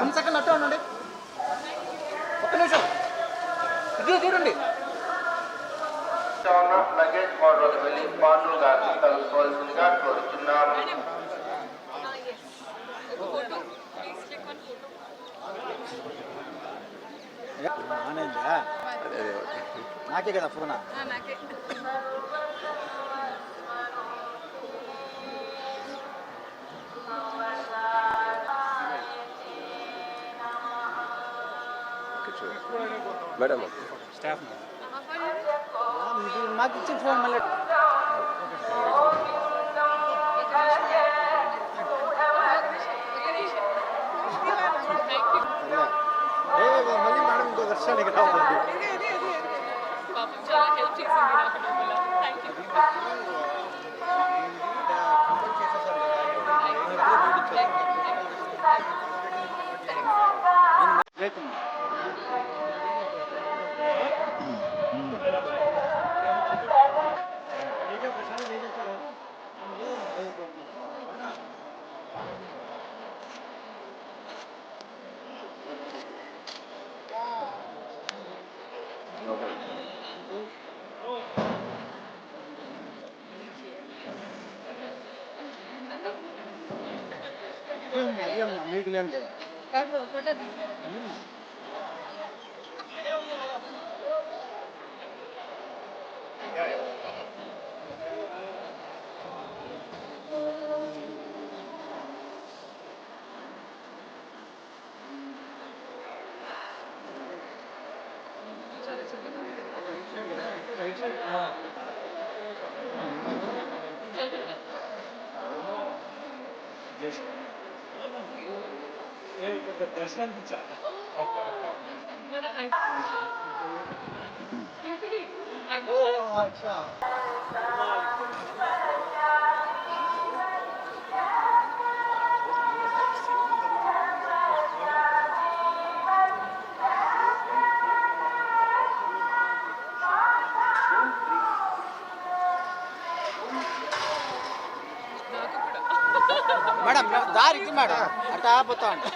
1 second అట్టే ఉండండి, ఒక్క నిమిషం ఇది చూడండి. లగేజ్ మోడల్ వెళ్ళి పాండు గారు కలుసుకోవాల్సిందిగా కోరుతున్నాము. నాకే కదా ఫోనా? మేడం స్టాఫ్ మాకు ఇచ్చిన ఫోన్ మళ్ళీ మళ్ళీ మేడం ఇంకో దర్శనానికి రావాలి. మీకు లేదు మేడం, దారి ఇది మేడం, అట్లా ఆపుతా అండి.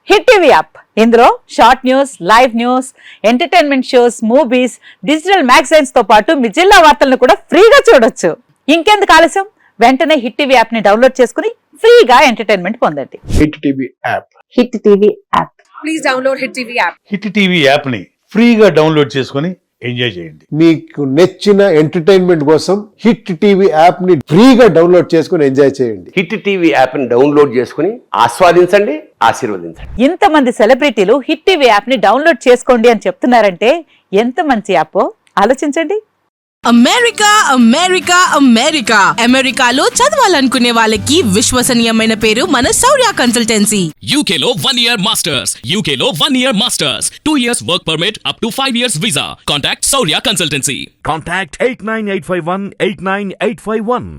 హిట్ టీవీ యాప్, ఇందులో short news, live news, entertainment shows, movies, digital magazines తో పాటు మీ జిల్లా వార్తలను కూడా ఫ్రీగా చూడొచ్చు. ఇంకెందుకు ఆలస్యం, వెంటనే హిట్ టీవీ యాప్ ని డౌన్లోడ్ చేసుకుని ఫ్రీగా ఎంటర్టైన్మెంట్ పొందండి. Hit TV app. Hit TV app. Please download hit TV app. Hit TV app ని ఫ్రీగా డౌన్లోడ్ చేసుకుని ఎంజాయ్ చేయండి. మీకు నచ్చిన ఎంటర్టైన్మెంట్ కోసం హిట్ టీవీ యాప్ ని ఫ్రీగా డౌన్లోడ్ చేసుకుని ఎంజాయ్ చేయండి. హిట్ టీవీ యాప్ ని డౌన్లోడ్ చేసుకుని ఆస్వాదించండి, ఆశీర్వదించండి. ఇంతమంది సెలబ్రిటీలు హిట్ టీవీ యాప్ ని డౌన్లోడ్ చేసుకోండి అని చెప్తున్నారంటే ఎంత మంచి యాప్ ఆలోచించండి. అమెరికా అమెరికా అమెరికా అమెరికాలో చదవాలనుకునే వాళ్ళకి విశ్వసనీయమైన పేరు మన శౌర్య కన్సల్టెన్సీ. UK లో 1 year masters, UK లో 1 year masters, 2 years work permit up to 5 years visa. Contact Saurya Consultancy. Contact 89851 89851.